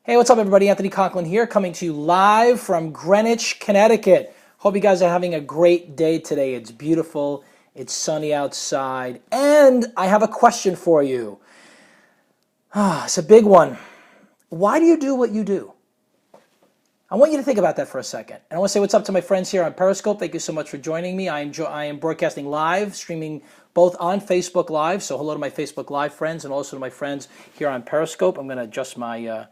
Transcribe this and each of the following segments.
Hey, what's up, everybody? Anthony Conklin here, coming to you live from Greenwich, Connecticut. Hope you guys are having a great day today. It's beautiful, it's sunny outside, and I have a question for you. It's a big one. Why do you do what you do? I want you to think about that for a second. And I want to say what's up to my friends here on Periscope. Thank you so much for joining me. I am broadcasting live, streaming both on Facebook Live. So hello to my Facebook Live friends and also to my friends here on Periscope. I'm going to adjust my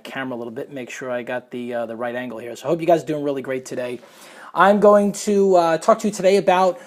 camera a little bit, make sure I got the right angle here. So I hope you guys are doing really great today. I'm going to talk to you today about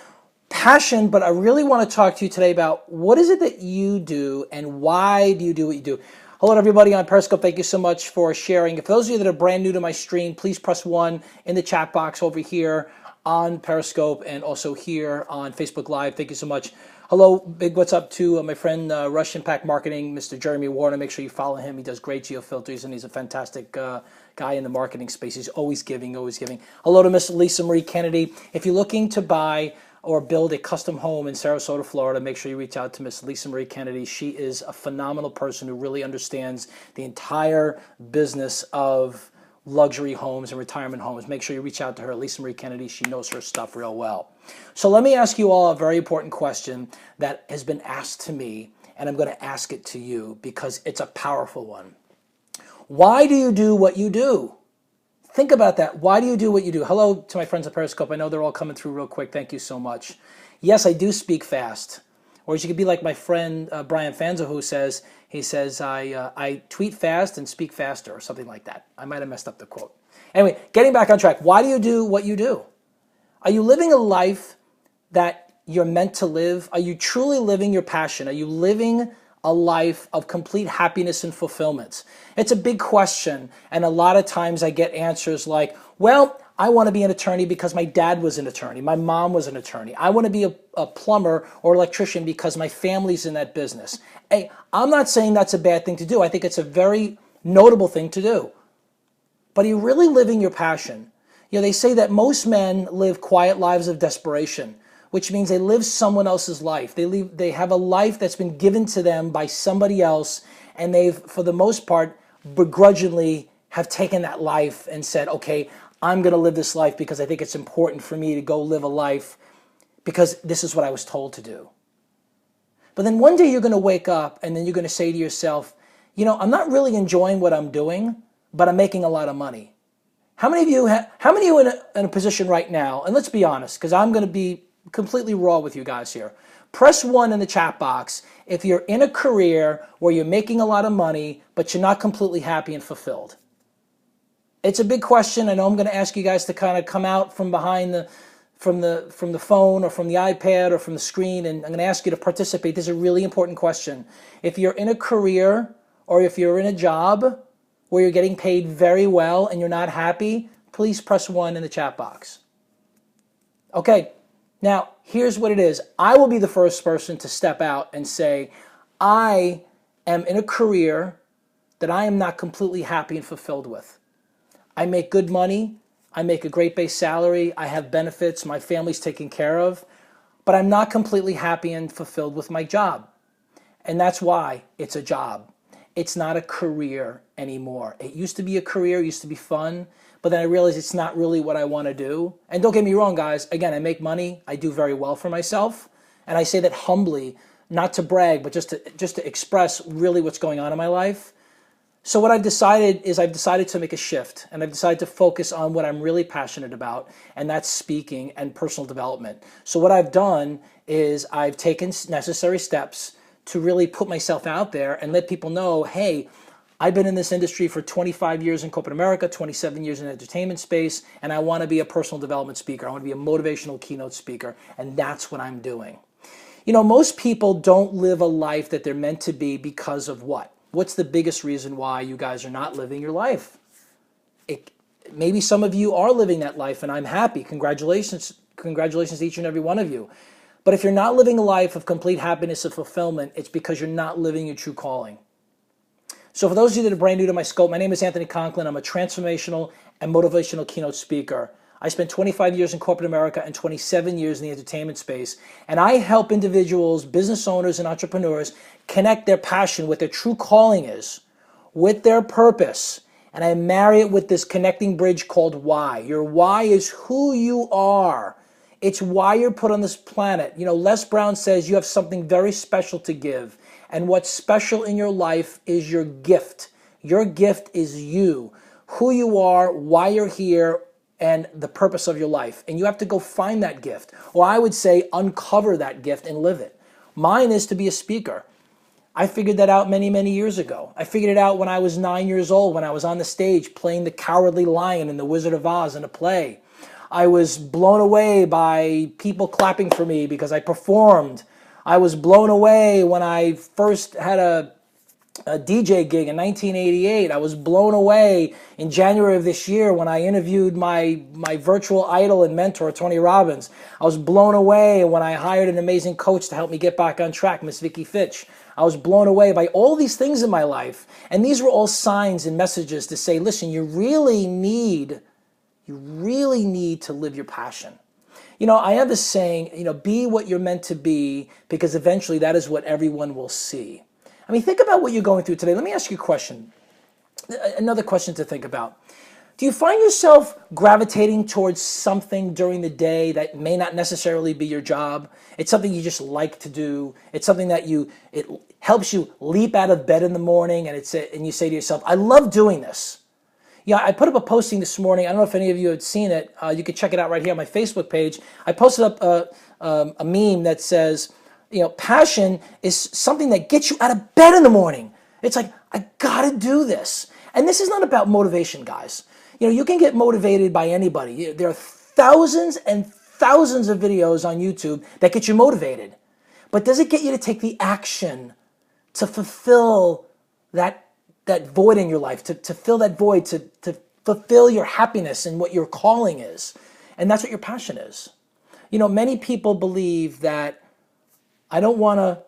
passion, but I really want to talk to you today about what is it that you do and why do you do what you do. Hello to everybody on Periscope. Thank you so much for sharing. For those of you that are brand new to my stream, please press 1 in the chat box over here on Periscope and also here on Facebook Live. Thank you so much. Hello, big what's up to my friend Rush Impact Marketing, Mr. Jeremy Warner. Make sure you follow him. He does great geofilters, and he's a fantastic guy in the marketing space. He's always giving, always giving. Hello to Miss Lisa Marie Kennedy. If you're looking to buy or build a custom home in Sarasota, Florida, make sure you reach out to Miss Lisa Marie Kennedy. She is a phenomenal person who really understands the entire business of luxury homes and retirement homes. Make sure you reach out to her, Lisa Marie Kennedy. She knows her stuff real well. So let me ask you all a very important question that has been asked to me, and I'm going to ask it to you because it's a powerful one. Why do you do what you do? Think about that. Why do you do what you do? Hello to my friends at Periscope. I know they're all coming through real quick. Thank you so much. Yes, I do speak fast. Or you could be like my friend Brian Fanza, who says, I tweet fast and speak faster, or something like that. I might have messed up the quote. Anyway, getting back on track. Why do you do what you do? Are you living a life that you're meant to live? Are you truly living your passion? Are you living a life of complete happiness and fulfillment? It's a big question, and a lot of times I get answers like, well, I want to be an attorney because my dad was an attorney. My mom was an attorney. I want to be a plumber or electrician because my family's in that business. Hey, I'm not saying that's a bad thing to do. I think it's a very notable thing to do. But are you really living your passion? You know, they say that most men live quiet lives of desperation, which means they live someone else's life. They have a life that's been given to them by somebody else, and they've, for the most part, begrudgingly have taken that life and said, okay, I'm going to live this life because I think it's important for me to go live a life because this is what I was told to do. But then one day you're going to wake up and then you're going to say to yourself, you know, I'm not really enjoying what I'm doing, but I'm making a lot of money. How many of you are in a position right now, and let's be honest, because I'm going to be completely raw with you guys here. Press 1 in the chat box if you're in a career where you're making a lot of money, but you're not completely happy and fulfilled. It's a big question. I know I'm going to ask you guys to kind of come out from behind from the phone or from the iPad or from the screen, and I'm going to ask you to participate. This is a really important question. If you're in a career or if you're in a job where you're getting paid very well and you're not happy, please press 1 in the chat box. Okay. Now, here's what it is. I will be the first person to step out and say, I am in a career that I am not completely happy and fulfilled with. I make good money. I make a great base salary. I have benefits. My family's taken care of. But I'm not completely happy and fulfilled with my job. And that's why it's a job. It's not a career anymore. It used to be a career. It used to be fun. But then I realized it's not really what I want to do. And don't get me wrong, guys. Again, I make money. I do very well for myself. And I say that humbly, not to brag, but just to express really what's going on in my life. So what I've decided is I've decided to make a shift. And I've decided to focus on what I'm really passionate about. And that's speaking and personal development. So what I've done is I've taken necessary steps to really put myself out there and let people know, hey, I've been in this industry for 25 years in corporate America, 27 years in the entertainment space, and I want to be a personal development speaker. I want to be a motivational keynote speaker, and that's what I'm doing. You know, most people don't live a life that they're meant to be because of what? What's the biggest reason why you guys are not living your life? Maybe some of you are living that life, and I'm happy. Congratulations to each and every one of you. But if you're not living a life of complete happiness and fulfillment, it's because you're not living your true calling. So for those of you that are brand new to my scope, my name is Anthony Conklin. I'm a transformational and motivational keynote speaker. I spent 25 years in corporate America and 27 years in the entertainment space. And I help individuals, business owners, and entrepreneurs connect their passion, what their true calling is, with their purpose, and I marry it with this connecting bridge called why. Your why is who you are. It's why you're put on this planet. You know, Les Brown says you have something very special to give. And what's special in your life is your gift. Your gift is you, who you are, why you're here, and the purpose of your life. And you have to go find that gift. Or I would say uncover that gift and live it. Mine is to be a speaker. I figured that out many, many years ago. I figured it out when I was 9 years old, when I was on the stage playing the Cowardly Lion in The Wizard of Oz in a play. I was blown away by people clapping for me because I performed. I was blown away when I first had a DJ gig in 1988. I was blown away in January of this year when I interviewed my virtual idol and mentor, Tony Robbins. I was blown away when I hired an amazing coach to help me get back on track, Miss Vicky Fitch. I was blown away by all these things in my life. And these were all signs and messages to say, listen, you really need to live your passion. You know, I have this saying, you know, be what you're meant to be, because eventually that is what everyone will see. I mean, think about what you're going through today. Let me ask you a question, another question to think about. Do you find yourself gravitating towards something during the day that may not necessarily be your job? It's something you just like to do. It's something that it helps you leap out of bed in the morning, and you say to yourself, I love doing this. Yeah, I put up a posting this morning. I don't know if any of you have seen it. You can check it out right here on my Facebook page. I posted up a meme that says, you know, passion is something that gets you out of bed in the morning. It's like, I gotta do this. And this is not about motivation, guys. You know, you can get motivated by anybody. There are thousands and thousands of videos on YouTube that get you motivated. But does it get you to take the action to fulfill that void in your life, to fill that void, to fulfill your happiness and what your calling is? And that's what your passion is. You know, many people believe that I don't want to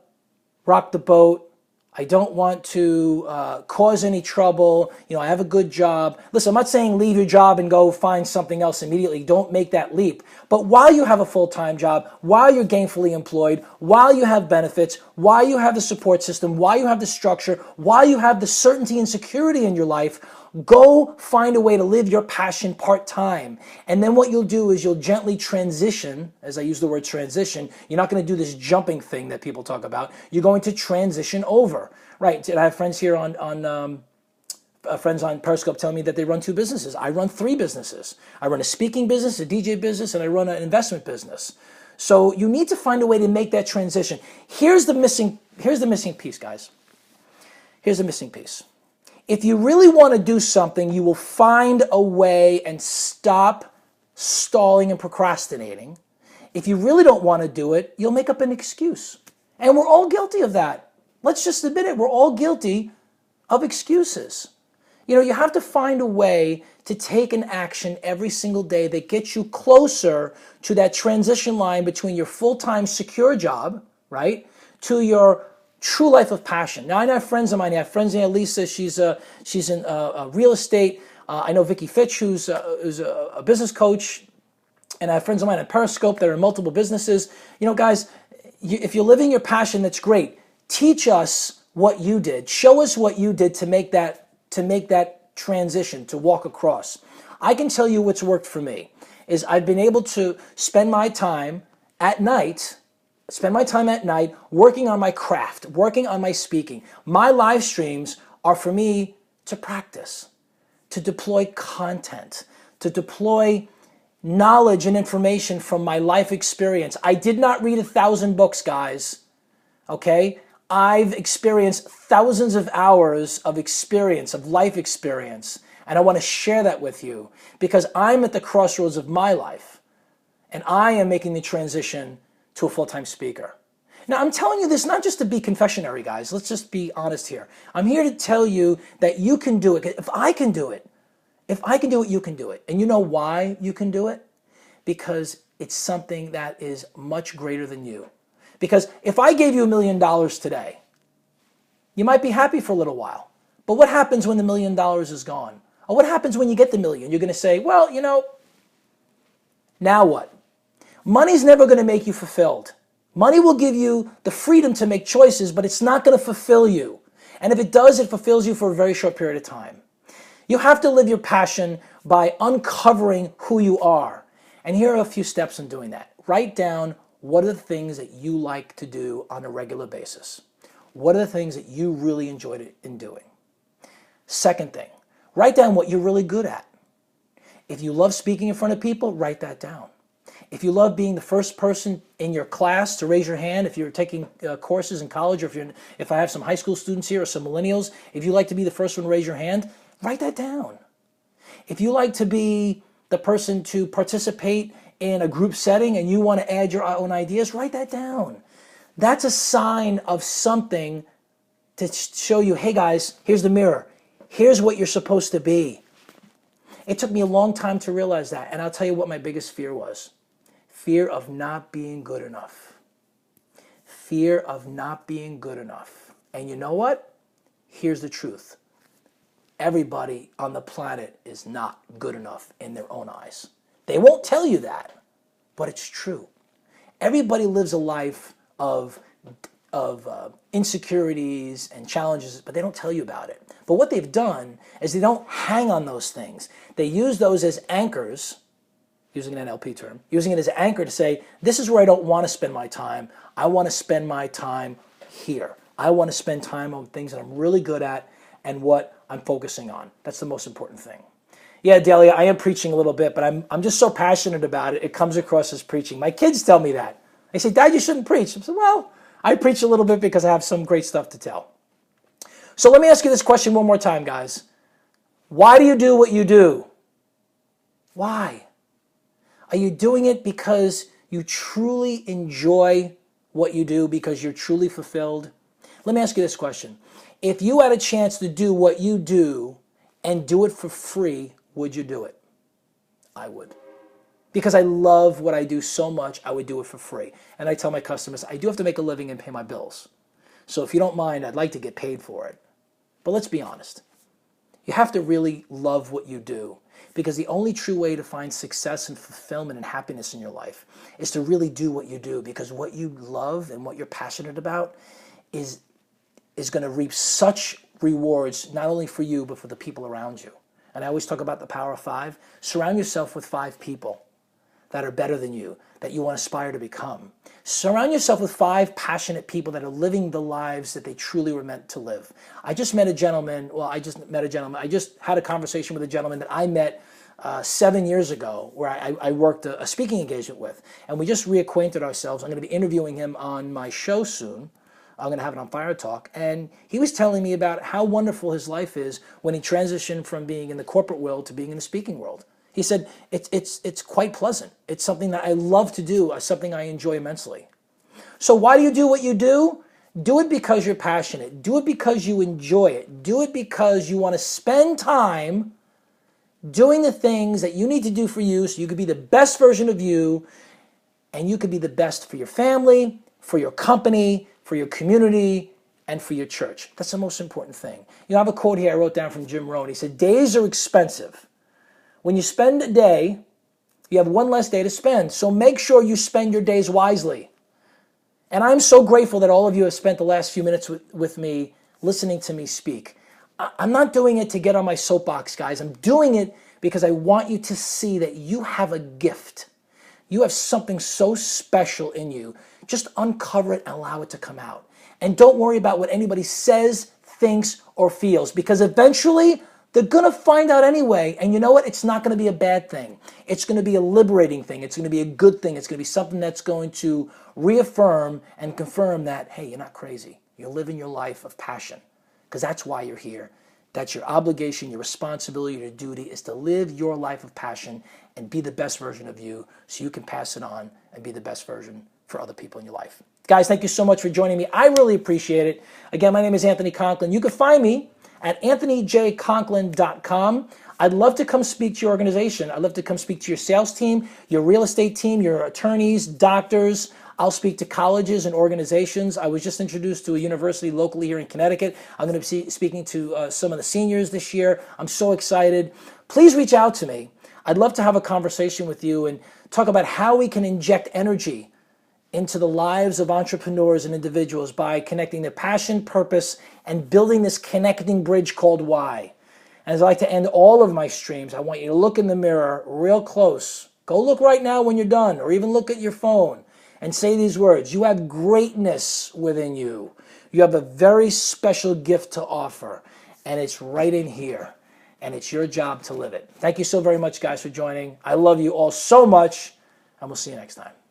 rock the boat. I don't want to cause any trouble. You know, I have a good job. Listen, I'm not saying leave your job and go find something else immediately. Don't make that leap. But while you have a full-time job, while you're gainfully employed, while you have benefits, while you have the support system, while you have the structure, while you have the certainty and security in your life, go find a way to live your passion part-time. And then what you'll do is you'll gently transition. As I use the word transition, you're not going to do this jumping thing that people talk about. You're going to transition over. Right. And I have friends here friends on Periscope telling me that they run 2 businesses. I run 3 businesses. I run a speaking business, a DJ business, and I run an investment business. So you need to find a way to make that transition. Here's the missing piece, guys. Here's the missing piece. If you really want to do something, you will find a way and stop stalling and procrastinating. If you really don't want to do it, you'll make up an excuse. And we're all guilty of that. Let's just admit it. We're all guilty of excuses. You know, you have to find a way to take an action every single day that gets you closer to that transition line between your full-time secure job, right, to your true life of passion. Now, I have friends of mine. I have friends named Lisa. She's in real estate. I know Vicky Fitch, who's a business coach. And I have friends of mine at Periscope that are in multiple businesses. You know, guys, if you're living your passion, that's great. Teach us what you did. Show us what you did to make that transition, to walk across. I can tell you what's worked for me is I've been able to spend my time at night working on my craft, working on my speaking. My live streams are for me to practice, to deploy content, to deploy knowledge and information from my life experience. I did not read 1,000 books, guys, okay? I've experienced thousands of hours of experience, of life experience, and I want to share that with you because I'm at the crossroads of my life, and I am making the transition to a full-time speaker. Now, I'm telling you this not just to be confessionary, guys. Let's just be honest here. I'm here to tell you that you can do it. If I can do it, you can do it. And you know why you can do it? Because it's something that is much greater than you. Because if I gave you $1 million today, you might be happy for a little while. But what happens when the $1 million is gone? Or what happens when you get the million? You're going to say, well, you know, now what? Money's never going to make you fulfilled. Money will give you the freedom to make choices, but it's not going to fulfill you. And if it does, it fulfills you for a very short period of time. You have to live your passion by uncovering who you are. And here are a few steps in doing that. Write down what are the things that you like to do on a regular basis. What are the things that you really enjoyed in doing? Second thing, write down what you're really good at. If you love speaking in front of people, write that down. If you love being the first person in your class to raise your hand, if you're taking courses in college, or if I have some high school students here or some millennials, if you like to be the first one to raise your hand, write that down. If you like to be the person to participate in a group setting and you want to add your own ideas, write that down. That's a sign of something to show you, hey guys, here's the mirror. Here's what you're supposed to be. It took me a long time to realize that, and I'll tell you what my biggest fear was. Fear of not being good enough. Fear of not being good enough. And you know what? Here's the truth. Everybody on the planet is not good enough in their own eyes. They won't tell you that, but it's true. Everybody lives a life of insecurities and challenges, but they don't tell you about it. But what they've done is they don't hang on those things. They use those as anchors, using an NLP term, using it as an anchor to say, this is where I don't want to spend my time. I want to spend my time here. I want to spend time on things that I'm really good at and what I'm focusing on. That's the most important thing. Yeah, Delia, I am preaching a little bit, but I'm just so passionate about it, it comes across as preaching. My kids tell me that. They say, Dad, you shouldn't preach. I said, well, I preach a little bit because I have some great stuff to tell. So let me ask you this question one more time, guys. Why do you do what you do? Why? Are you doing it because you truly enjoy what you do, because you're truly fulfilled? Let me ask you this question. If you had a chance to do what you do and do it for free, would you do it? I would. Because I love what I do so much, I would do it for free. And I tell my customers, I do have to make a living and pay my bills. So if you don't mind, I'd like to get paid for it. But let's be honest. You have to really love what you do, because the only true way to find success and fulfillment and happiness in your life is to really do what you do, because what you love and what you're passionate about is going to reap such rewards, not only for you, but for the people around you. And I always talk about the power of 5. Surround yourself with 5 people that are better than you, that you want to aspire to become. Surround yourself with 5 passionate people that are living the lives that they truly were meant to live. I just had a conversation with a gentleman that I met 7 years ago, where I worked a speaking engagement with, and we just reacquainted ourselves. I'm going to be interviewing him on my show soon. I'm going to have it on Fire Talk. And he was telling me about how wonderful his life is when he transitioned from being in the corporate world to being in the speaking world. He said, it's quite pleasant. It's something that I love to do, something I enjoy immensely. So why do you do what you do? Do it because you're passionate. Do it because you enjoy it. Do it because you want to spend time doing the things that you need to do for you so you could be the best version of you, and you could be the best for your family, for your company, for your community, and for your church. That's the most important thing. You know, I have a quote here I wrote down from Jim Rohn. He said, days are expensive. When you spend a day, you have one less day to spend. So make sure you spend your days wisely. And I'm so grateful that all of you have spent the last few minutes with me listening to me speak. I'm not doing it to get on my soapbox, guys. I'm doing it because I want you to see that you have a gift. You have something so special in you. Just uncover it and allow it to come out. And don't worry about what anybody says, thinks, or feels, because eventually they're going to find out anyway. And you know what? It's not going to be a bad thing. It's going to be a liberating thing. It's going to be a good thing. It's going to be something that's going to reaffirm and confirm that, hey, you're not crazy. You're living your life of passion, because that's why you're here. That's your obligation, your responsibility, your duty is to live your life of passion and be the best version of you so you can pass it on and be the best version for other people in your life. Guys, thank you so much for joining me. I really appreciate it. Again, my name is Anthony Conklin. You can find me at anthonyjconklin.com. I'd love to come speak to your organization. I'd love to come speak to your sales team, your real estate team, your attorneys, doctors. I'll speak to colleges and organizations. I was just introduced to a university locally here in Connecticut. I'm going to be speaking to some of the seniors this year. I'm so excited. Please reach out to me. I'd love to have a conversation with you and talk about how we can inject energy into the lives of entrepreneurs and individuals by connecting their passion, purpose, and building this connecting bridge called why. And as I like to end all of my streams, I want you to look in the mirror real close. Go look right now when you're done, or even look at your phone and say these words. You have greatness within you. You have a very special gift to offer, and it's right in here, and it's your job to live it. Thank you so very much, guys, for joining. I love you all so much, and we'll see you next time.